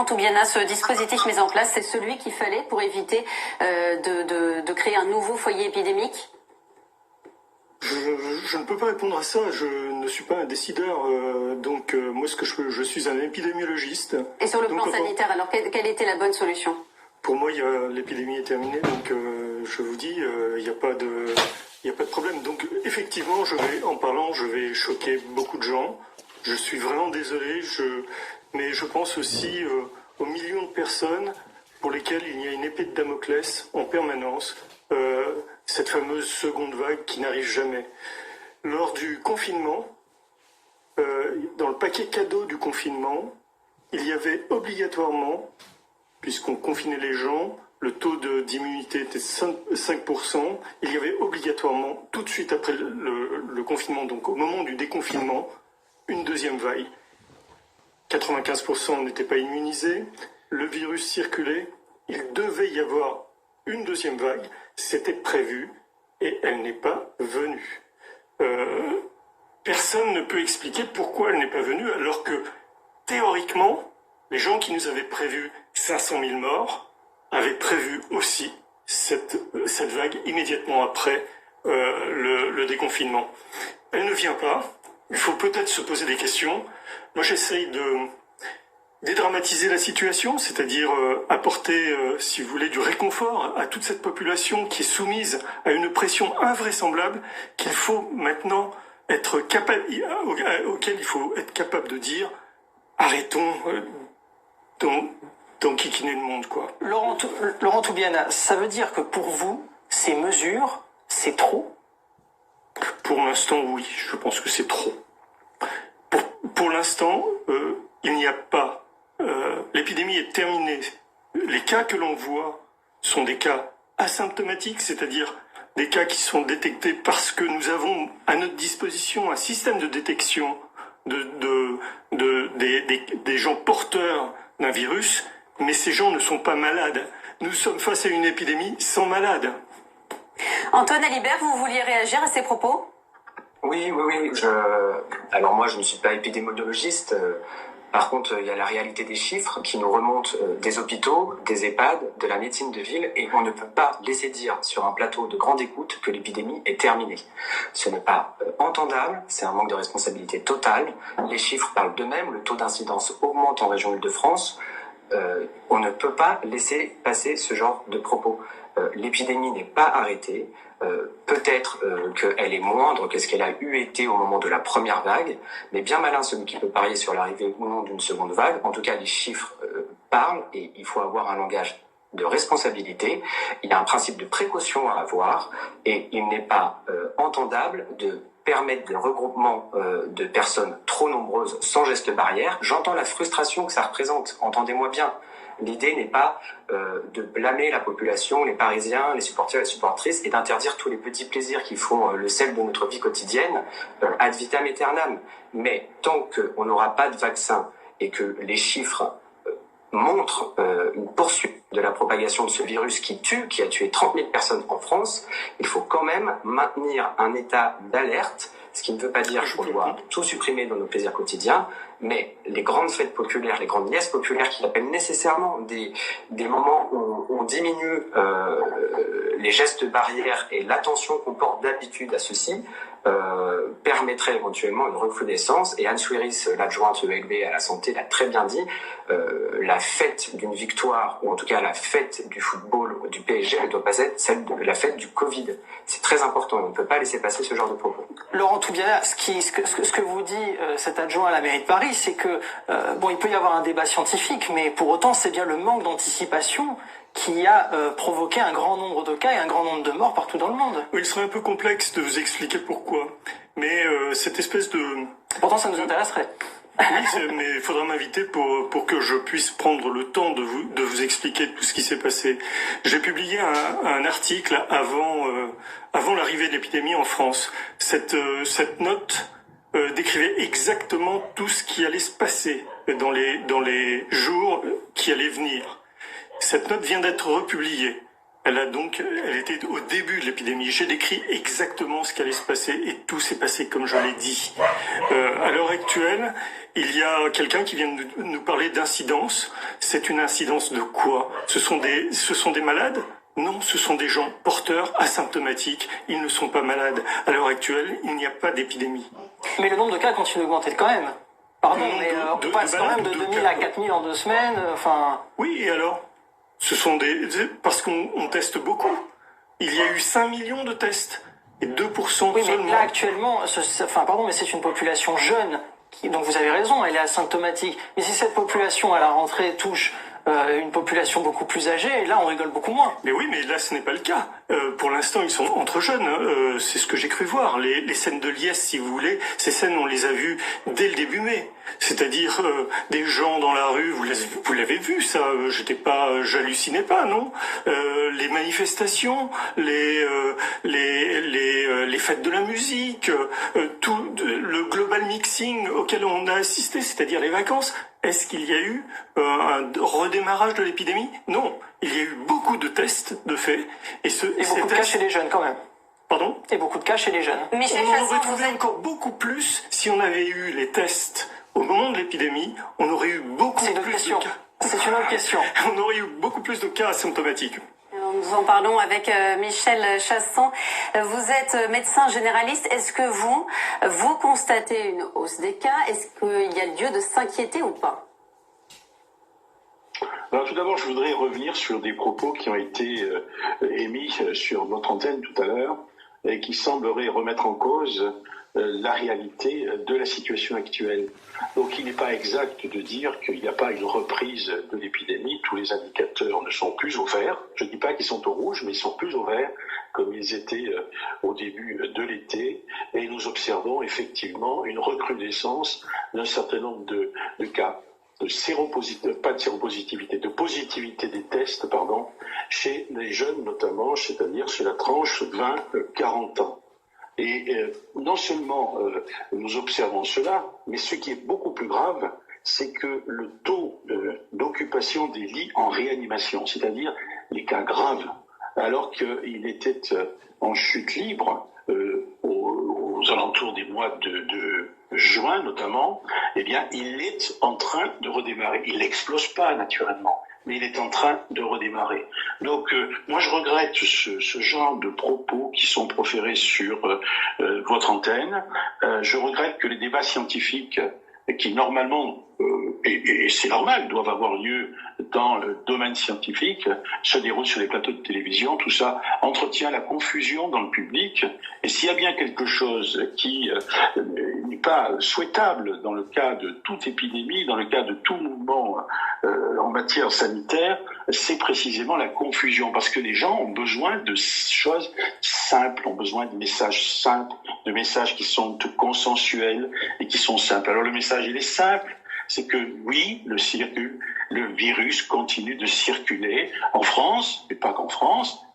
Laurent Toubiana, ce dispositif mis en place, c'est celui qu'il fallait pour éviter de créer un nouveau foyer épidémique? Je ne peux pas répondre à ça, je ne suis pas un décideur, moi je suis un épidémiologiste. Et sur le plan sanitaire, alors quelle était la bonne solution? Pour moi, l'épidémie est terminée, donc je vous dis, il n'y a pas de problème. Donc effectivement, je vais choquer beaucoup de gens. Je suis vraiment désolé, mais je pense aussi aux millions de personnes pour lesquelles il y a une épée de Damoclès en permanence. Cette fameuse seconde vague qui n'arrive jamais. Lors du confinement, dans le paquet cadeau du confinement, il y avait obligatoirement, puisqu'on confinait les gens, le taux d'immunité était 5%, il y avait obligatoirement, tout de suite après le confinement, donc au moment du déconfinement, une deuxième vague. 95% n'étaient pas immunisés, le virus circulait, il devait y avoir une deuxième vague, c'était prévu et elle n'est pas venue. Personne ne peut expliquer pourquoi elle n'est pas venue alors que théoriquement, les gens qui nous avaient prévu 500 000 morts avaient prévu aussi cette vague immédiatement après le déconfinement. Elle ne vient pas, il faut peut-être se poser des questions. Moi j'essaye de dédramatiser la situation, c'est-à-dire apporter, si vous voulez, du réconfort à toute cette population qui est soumise à une pression invraisemblable qu'il faut maintenant être capable, auquel il faut être capable de dire arrêtons d'enquiquiner le monde, quoi. Laurent Toubiana, ça veut dire que pour vous, ces mesures, c'est trop? Pour l'instant, oui, je pense que c'est trop. Pour l'instant, il n'y a pas. L'épidémie est terminée. Les cas que l'on voit sont des cas asymptomatiques, c'est-à-dire des cas qui sont détectés parce que nous avons à notre disposition un système de détection des gens porteurs d'un virus, mais ces gens ne sont pas malades. Nous sommes face à une épidémie sans malades. Antoine Alibert, vous vouliez réagir à ces propos? Oui. Alors moi, je ne suis pas épidémiologiste. Par contre, il y a la réalité des chiffres qui nous remontent des hôpitaux, des EHPAD, de la médecine de ville, et on ne peut pas laisser dire sur un plateau de grande écoute que l'épidémie est terminée. Ce n'est pas entendable, c'est un manque de responsabilité totale. Les chiffres parlent d'eux-mêmes, le taux d'incidence augmente en région Île-de-France. On ne peut pas laisser passer ce genre de propos. L'épidémie n'est pas arrêtée. Peut-être qu'elle est moindre que ce qu'elle a été au moment de la première vague, mais bien malin celui qui peut parier sur l'arrivée ou non d'une seconde vague. En tout cas, les chiffres parlent et il faut avoir un langage de responsabilité. Il y a un principe de précaution à avoir et il n'est pas entendable de permettre des regroupements de personnes trop nombreuses sans geste barrière. J'entends la frustration que ça représente, entendez-moi bien. L'idée n'est pas de blâmer la population, les Parisiens, les supporters et les supportrices, et d'interdire tous les petits plaisirs qui font le sel de notre vie quotidienne ad vitam aeternam. Mais tant qu'on n'aura pas de vaccin et que les chiffres montrent une poursuite de la propagation de ce virus qui a tué 30 000 personnes en France, il faut quand même maintenir un état d'alerte, ce qui ne veut pas dire qu'on doit tout supprimer dans nos plaisirs quotidiens, mais les grandes fêtes populaires, les grandes liesses populaires qui appellent nécessairement des moments où on diminue les gestes barrières et l'attention qu'on porte d'habitude à ceci, permettrait éventuellement une recrudescence. Et Anne Souiris, l'adjointe ELB à la santé, l'a très bien dit, la fête d'une victoire, ou en tout cas la fête du football du PSG, elle ne doit pas être celle de la fête du Covid. C'est très important, on ne peut pas laisser passer ce genre de propos. Laurent Toubiana, ce que vous dit cet adjoint à la mairie de Paris, c'est que il peut y avoir un débat scientifique, mais pour autant c'est bien le manque d'anticipation qui a provoqué un grand nombre de cas et un grand nombre de morts partout dans le monde. Oui, il serait un peu complexe de vous expliquer pourquoi, mais cette espèce de... Pourtant ça nous intéresserait. Oui, mais il faudra m'inviter pour que je puisse prendre le temps de vous expliquer tout ce qui s'est passé. J'ai publié un article avant l'arrivée de l'épidémie en France. Cette note décrivait exactement tout ce qui allait se passer dans les jours qui allaient venir. Cette note vient d'être republiée. Elle était au début de l'épidémie. J'ai décrit exactement ce qui allait se passer et tout s'est passé comme je l'ai dit. À l'heure actuelle, il y a quelqu'un qui vient de nous parler d'incidence. C'est une incidence de quoi? Ce sont des malades? Non, ce sont des gens porteurs, asymptomatiques. Ils ne sont pas malades. À l'heure actuelle, il n'y a pas d'épidémie. Mais le nombre de cas continue d'augmenter quand même. Pardon, mais on passe quand même de 2000 à 4000 en 2 semaines. Enfin. Oui, et alors? Parce qu'on teste beaucoup. Il y a eu 5 millions de tests. Et 2% oui, seulement. mais là, actuellement, mais c'est une population jeune. Donc vous avez raison, elle est asymptomatique. Mais si cette population, à la rentrée, touche une population beaucoup plus âgée, là, on rigole beaucoup moins. Mais oui, mais là, ce n'est pas le cas. Pour l'instant, ils sont entre jeunes. C'est ce que j'ai cru voir. Les scènes de liesse, si vous voulez, ces scènes, on les a vues dès le début mai. C'est-à-dire des gens dans la rue, vous l'avez vu, ça. J'hallucinais pas, non. Les manifestations, les fêtes de la musique, tout le global mixing auquel on a assisté, c'est-à-dire les vacances. Est-ce qu'il y a eu un redémarrage de l'épidémie? Non. Il y a eu beaucoup de tests, de fait. Et beaucoup de cas chez les jeunes, quand même. Pardon? Et beaucoup de cas chez les jeunes. Michel On en Chasson, aurait trouvé encore beaucoup plus si on avait eu les tests au moment de l'épidémie. On aurait eu beaucoup plus de cas. C'est une autre question. On aurait eu beaucoup plus de cas asymptomatiques. Nous en parlons avec Michel Chasson. Vous êtes médecin généraliste. Est-ce que vous constatez une hausse des cas? Est-ce qu'il y a lieu de s'inquiéter ou pas? Alors, tout d'abord, je voudrais revenir sur des propos qui ont été émis sur notre antenne tout à l'heure et qui sembleraient remettre en cause la réalité de la situation actuelle. Donc il n'est pas exact de dire qu'il n'y a pas une reprise de l'épidémie. Tous les indicateurs ne sont plus au vert. Je ne dis pas qu'ils sont au rouge, mais ils sont plus au vert comme ils étaient au début de l'été. Et nous observons effectivement une recrudescence d'un certain nombre de cas de positivité des tests, chez les jeunes notamment, c'est-à-dire chez la tranche 20-40 ans. Et non seulement nous observons cela, mais ce qui est beaucoup plus grave, c'est que le taux d'occupation des lits en réanimation, c'est-à-dire les cas graves, alors qu'il était en chute libre aux alentours des mois de juin notamment, eh bien, il est en train de redémarrer. Il n'explose pas naturellement, mais il est en train de redémarrer. Donc, moi, je regrette ce genre de propos qui sont proférés sur votre antenne. Je regrette que les débats scientifiques, qui normalement, et c'est normal, doivent avoir lieu dans le domaine scientifique, se déroulent sur les plateaux de télévision. Tout ça entretient la confusion dans le public. Et s'il y a bien quelque chose qui n'est pas souhaitable dans le cas de toute épidémie, dans le cas de tout mouvement en matière sanitaire, c'est précisément la confusion. Parce que les gens ont besoin de choses simples, ont besoin de messages simples, de messages qui sont consensuels et qui sont simples. Alors le message, il est simple. C'est que oui, le virus continue de circuler en France, et pas qu'en France,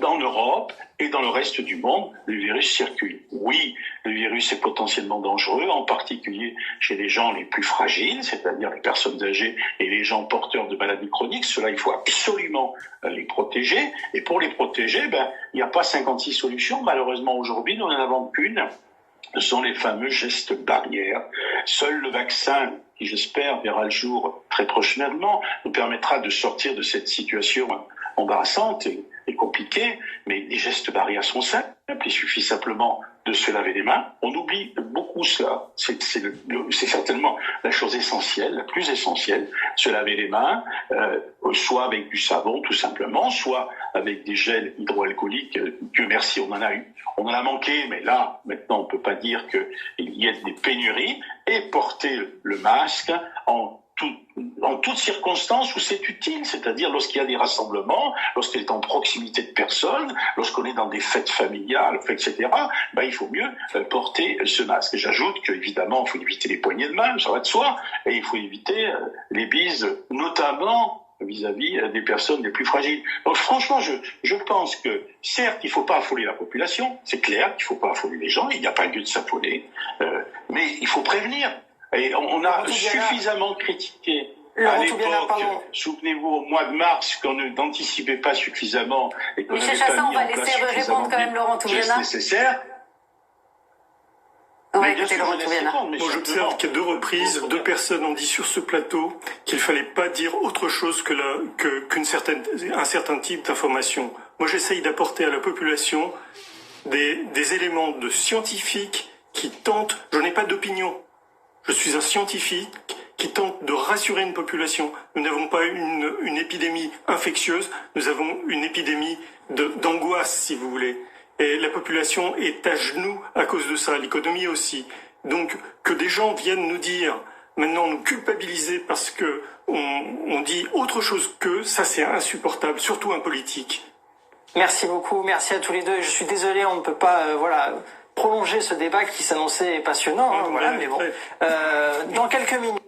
dans l'Europe et dans le reste du monde, le virus circule. Oui, le virus est potentiellement dangereux, en particulier chez les gens les plus fragiles, c'est-à-dire les personnes âgées et les gens porteurs de maladies chroniques. Cela, il faut absolument les protéger. Et pour les protéger, il n'y a pas 56 solutions. Malheureusement, aujourd'hui, nous n'en avons qu'une. Ce sont les fameux gestes barrières. Seul le vaccin, qui j'espère verra le jour très prochainement, nous permettra de sortir de cette situation embarrassante et compliquée. Mais les gestes barrières sont simples. Il suffit simplement de se laver les mains. On oublie beaucoup cela. C'est certainement la chose essentielle, la plus essentielle. Se laver les mains, soit avec du savon tout simplement, soit avec des gels hydroalcooliques. Dieu merci, on en a eu. On en a manqué, mais là, maintenant, on ne peut pas dire qu'il y ait des pénuries. Et porter le masque en toutes circonstances où c'est utile, c'est-à-dire lorsqu'il y a des rassemblements, lorsqu'on est en proximité de personnes, lorsqu'on est dans des fêtes familiales, etc., il faut mieux porter ce masque. Et j'ajoute qu'évidemment, il faut éviter les poignées de main, ça va de soi, et il faut éviter les bises, notamment vis-à-vis des personnes les plus fragiles. Donc franchement, je pense que certes, il ne faut pas affoler la population, c'est clair qu'il ne faut pas affoler les gens, il n'y a pas lieu de s'affoler, mais il faut prévenir. Et on a suffisamment critiqué Laurent À Toubiana, l'époque, pardon. souvenez-vous, au mois de mars, qu'on n'anticipait pas suffisamment et qu'on Michel n'avait pas Chassaing, on mis va en place laisser répondre suffisamment quand même Laurent de Toubiana. gestes nécessaires. On va Mais bien écouter sûr, Laurent je laisse Toubiana. répondre, mais Moi, simplement- j'observe qu'à 2 reprises, 2 personnes ont dit sur ce plateau qu'il fallait pas dire autre chose qu'un certain type d'information. Moi, j'essaye d'apporter à la population des éléments de scientifiques qui tentent, je n'ai pas d'opinion. Je suis un scientifique qui tente de rassurer une population. Nous n'avons pas une épidémie infectieuse, nous avons une épidémie d'angoisse, si vous voulez. Et la population est à genoux à cause de ça, l'économie aussi. Donc, que des gens viennent nous dire, maintenant nous culpabiliser parce que on dit autre chose qu'eux, ça c'est insupportable, surtout un politique. Merci beaucoup, merci à tous les deux. Je suis désolé, on ne peut pas prolonger ce débat qui s'annonçait passionnant, hein, voilà, mais bon. Dans quelques minutes.